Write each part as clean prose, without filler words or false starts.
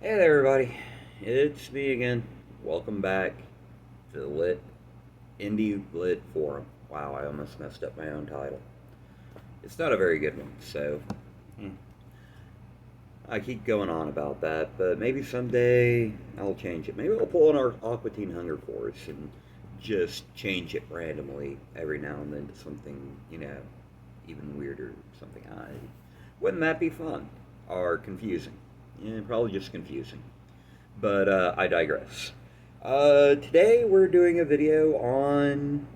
Hey there, everybody. It's me again. Welcome back to the Indie Lit Forum. Wow, I almost messed up my own title. It's not a very good one, so hmm, I keep going on about that, but maybe someday I'll change it. Maybe I'll pull an Aqua Teen Hunger Force and just change it randomly every now and then to something, even weirder, something I. Wouldn't that be fun? Or confusing? Yeah, probably just confusing. But I digress. Today we're doing a video on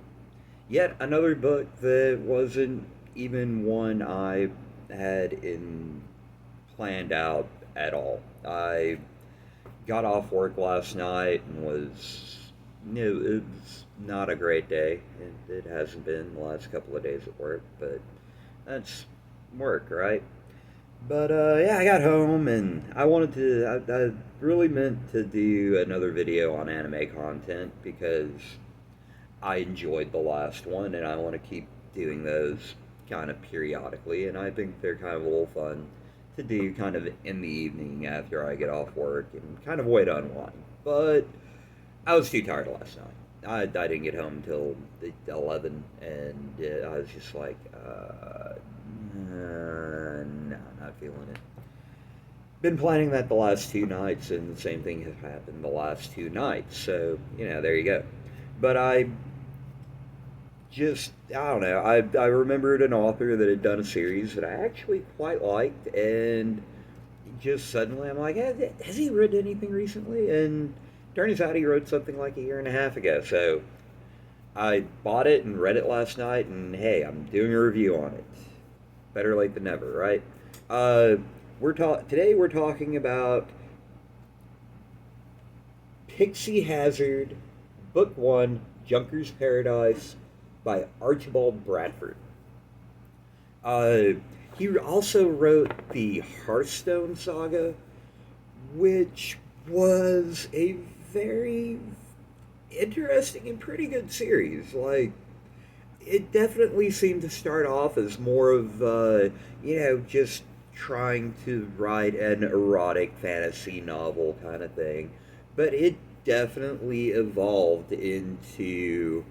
yet another book that wasn't even one I had in planned out at all. I got off work last night and it was not a great day. It hasn't been the last couple of days at work, but that's work, right? But yeah, I got home and I really meant to do another video on anime content because I enjoyed the last one and I want to keep doing those kind of periodically. And I think they're kind of a little fun to do kind of in the evening after I get off work and kind of a way to unwind. But I was too tired last night. I didn't get home until 11 and I was just like, no, not feeling it. Been planning that the last two nights, and the same thing has happened the last two nights. So there you go. But I don't know. I remembered an author that had done a series that I actually quite liked, and just suddenly I'm like, has he written anything recently? And turns out he wrote something like a year and a half ago. So I bought it and read it last night, and hey, I'm doing a review on it. Better late than never, right? Uh, Today we're talking about Pixie Hazard, Book One, Junker's Paradise, by Archibald Bradford. Uh, he also wrote the Hearthstone saga, which was a very interesting and pretty good series. Like, it definitely seemed to start off as more of just trying to write an erotic fantasy novel kind of thing, but it definitely evolved into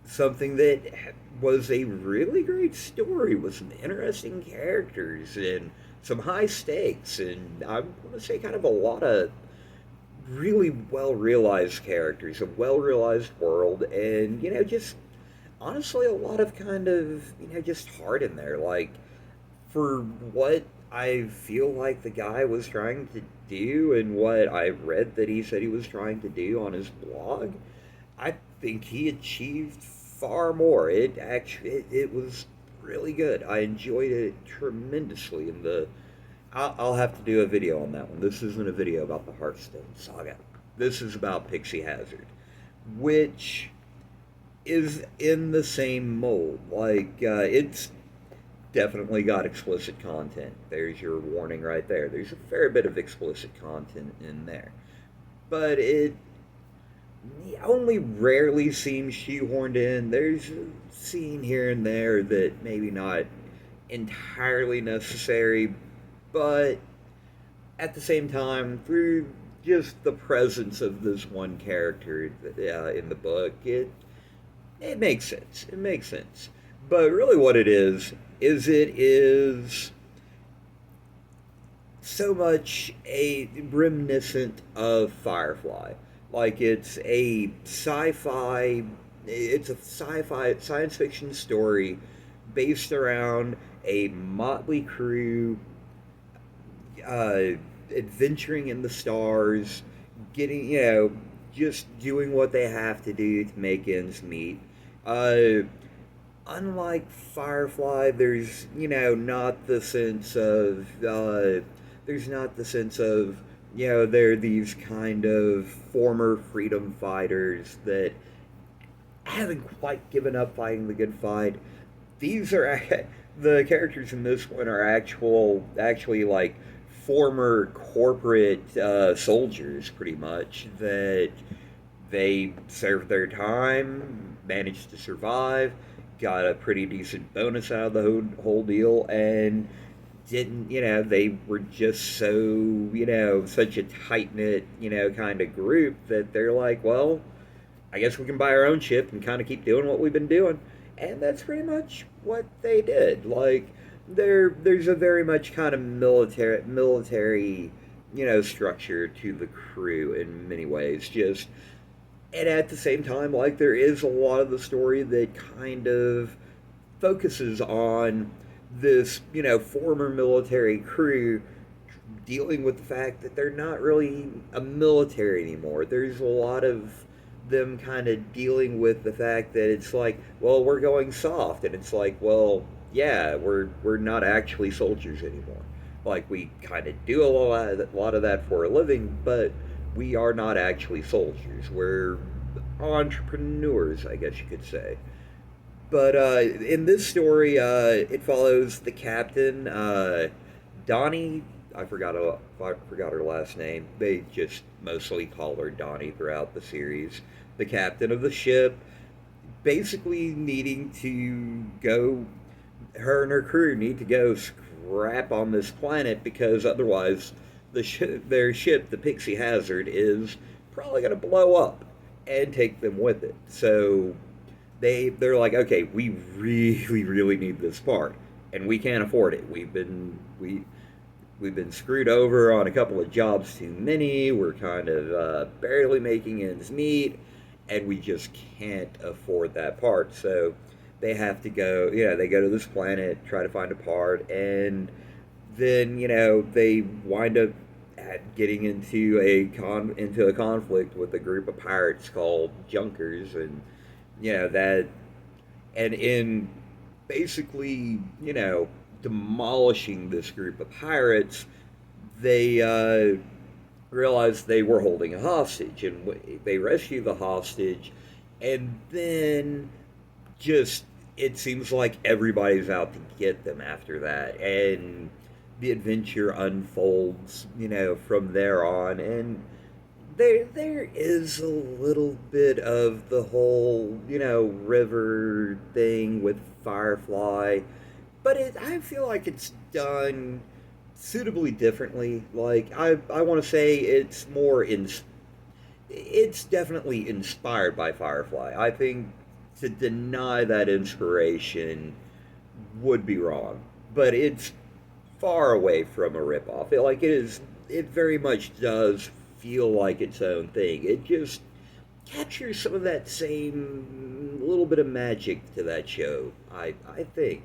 something that was a really great story with some interesting characters and some high stakes, and I want to say kind of a lot of really well realized characters, a well realized world, and just honestly a lot of kind of just heart in there. Like, for what I feel like the guy was trying to do and what I read that he said he was trying to do on his blog, I think he achieved far more. It was really good. I enjoyed it tremendously. And I'll have to do a video on that one. This isn't a video about the Hearthstone saga. This is about Pixie Hazard, which is in the same mold. Like, it's definitely got explicit content. There's your warning right there. There's a fair bit of explicit content in there. But it only rarely seems shoehorned in. There's a scene here and there that maybe not entirely necessary, but at the same time, through just the presence of this one character in the book, it makes sense. It makes sense. But really, what it it is so much a reminiscent of Firefly. Like, it's a sci-fi science fiction story based around a motley crew uh, adventuring in the stars, getting, just doing what they have to do to make ends meet. Uh, Unlike Firefly, not the sense of, there's not the sense of, they're these kind of former freedom fighters that haven't quite given up fighting the good fight. These are the characters in this one are actually like former corporate soldiers, pretty much, that they served their time, managed to survive, got a pretty decent bonus out of the whole deal, and didn't, they were just so, such a tight knit, kind of group that they're like, well, I guess we can buy our own ship and kind of keep doing what we've been doing. And that's pretty much what they did. Like, there's a very much kind of military, structure to the crew in many ways. Just and at the same time, like there is a lot of the story that kind of focuses on this, former military crew dealing with the fact that they're not really a military anymore. There's a lot of them kind of dealing with the fact that it's like, well, we're going soft, and it's like, well, yeah, we're not actually soldiers anymore. Like we kind of do a lot of that for a living, but we are not actually soldiers. We're entrepreneurs, I guess you could say. But in this story, it follows the captain, Donnie. I forgot her last name. They just mostly call her Donnie throughout the series. The captain of the ship, basically needing to go. Her and her crew need to go scrap on this planet because otherwise, their ship, the Pixie Hazard, is probably going to blow up and take them with it. So they're like, okay, we really need this part, and we can't afford it. We've been screwed over on a couple of jobs too many. We're kind of barely making ends meet, and we just can't afford that part. So they have to go. They go to this planet, try to find a part, and then they wind up getting into a conflict with a group of pirates called Junkers, and that, and in basically demolishing this group of pirates, they realized they were holding a hostage, and they rescue the hostage, and then just it seems like everybody's out to get them after that, and the adventure unfolds, from there on, and there is a little bit of the whole, river thing with Firefly, but I feel like it's done suitably differently. Like I want to say it's definitely inspired by Firefly. I think to deny that inspiration would be wrong, but it's far away from a ripoff. It very much does feel like its own thing. It just captures some of that same little bit of magic to that show. I think.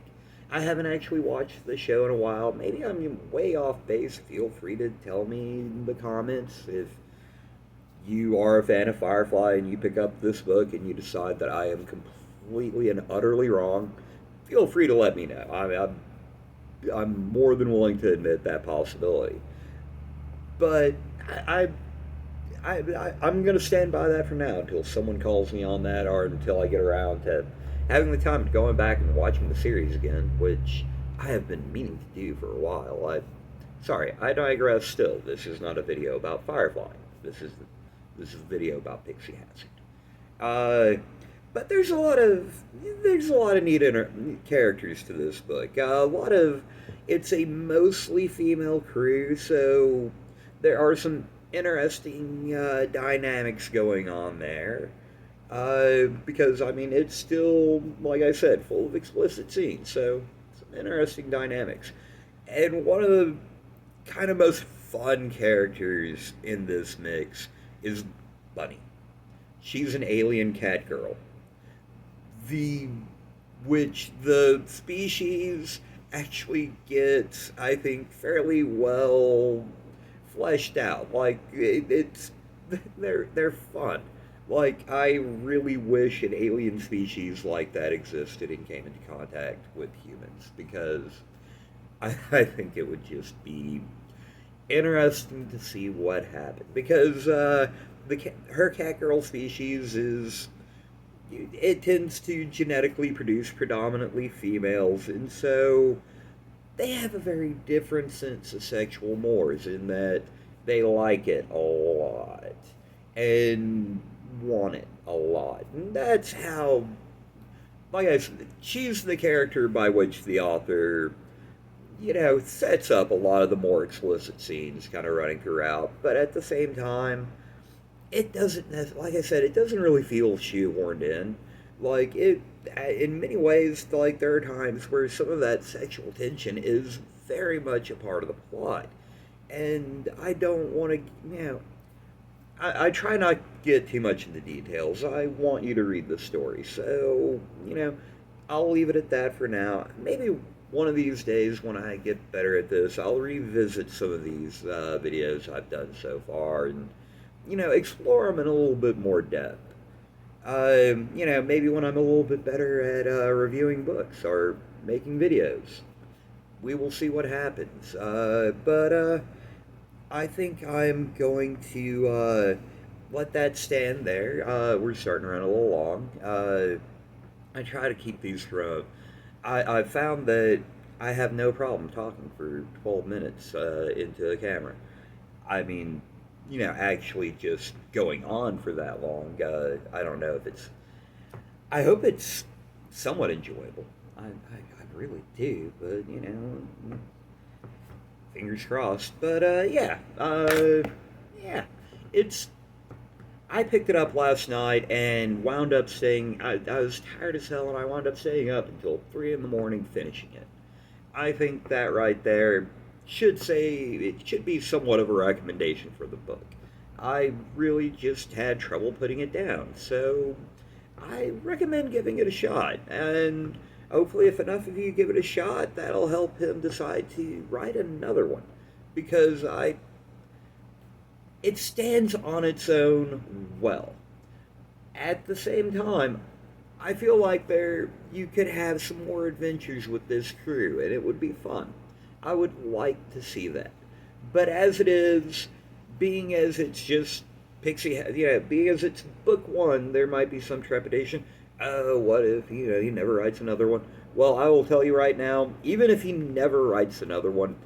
I haven't actually watched the show in a while. Maybe I'm way off base. Feel free to tell me in the comments if you are a fan of Firefly and you pick up this book and you decide that I am completely and utterly wrong. Feel free to let me know. I'm more than willing to admit that possibility. But I'm going to stand by that for now until someone calls me on that, or until I get around to having the time to going back and watching the series again, which I have been meaning to do for a while. I digress still. This is not a video about Firefly. This is a video about Pixie Hazard. But there's a lot of neat characters to this book. It's a mostly female crew, so there are some interesting dynamics going on there. Because it's still, like I said, full of explicit scenes, so some interesting dynamics. And one of the kind of most fun characters in this mix is Bunny. She's an alien cat girl. Which the species actually gets, I think, fairly well fleshed out. Like they're fun. Like I really wish an alien species like that existed and came into contact with humans, because I think it would just be interesting to see what happened. Because her cat girl species it tends to genetically produce predominantly females, and so they have a very different sense of sexual mores in that they like it a lot and want it a lot. And that's how, like I said, she's the character by which the author sets up a lot of the more explicit scenes kind of running throughout, but at the same time, it doesn't, like I said, it doesn't really feel shoehorned in. Like, in many ways, like, there are times where some of that sexual tension is very much a part of the plot. And I don't want to, I try not to get too much into details. I want you to read the story. So, I'll leave it at that for now. Maybe one of these days when I get better at this, I'll revisit some of these videos I've done so far and, explore them in a little bit more depth. Maybe when I'm a little bit better at reviewing books or making videos. We will see what happens. But I think I'm going to let that stand there. We're starting to run a little long. I try to keep these from. I've found that I have no problem talking for 12 minutes into the camera. I mean, actually just going on for that long. I don't know if it's. I hope it's somewhat enjoyable. I really do, but fingers crossed. But yeah, it's. I picked it up last night and wound up staying. I was tired as hell, and I wound up staying up until 3 in the morning finishing it. I think that right there should say it should be somewhat of a recommendation for the book. I really just had trouble putting it down, so I recommend giving it a shot. And hopefully, if enough of you give it a shot, that'll help him decide to write another one. Because it stands on its own well. At the same time, I feel like you could have some more adventures with this crew, and it would be fun. I would like to see that. But as it is, being as it's just Pixie, being as it's book one, there might be some trepidation. Oh, what if he never writes another one? Well, I will tell you right now, even if he never writes another one,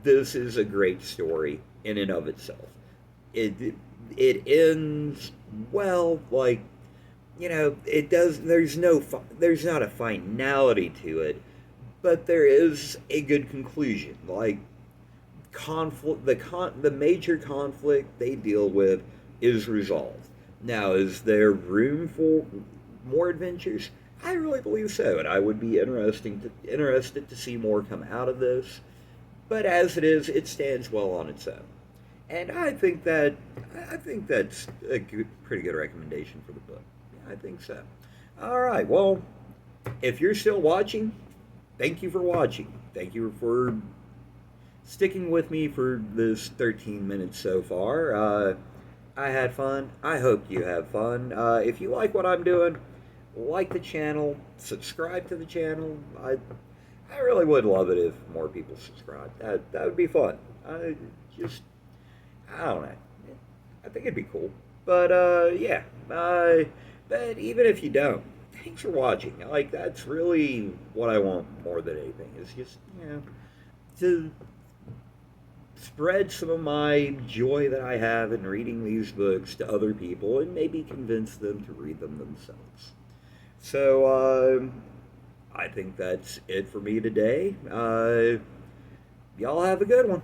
this is a great story in and of itself. It ends well, like it does. There's not a finality to it, but there is a good conclusion. Like conflict, the major conflict they deal with is resolved. Now, is there room for more adventures? I really believe so, and I would be interested to see more come out of this. But as it is, it stands well on its own, and I think that's a pretty good recommendation for the book. Yeah, I think so. All right, well, if you're still watching, thank you for watching. Thank you for sticking with me for this 13 minutes so far. I had fun. I hope you have fun. If you like what I'm doing, like the channel, subscribe to the channel. I really would love it if more people subscribe. That would be fun. I don't know. I think it'd be cool. But yeah. But even if you don't, thanks for watching. Like that's really what I want more than anything. Is just to spread some of my joy that I have in reading these books to other people and maybe convince them to read them themselves. So I think that's it for me today. Y'all have a good one.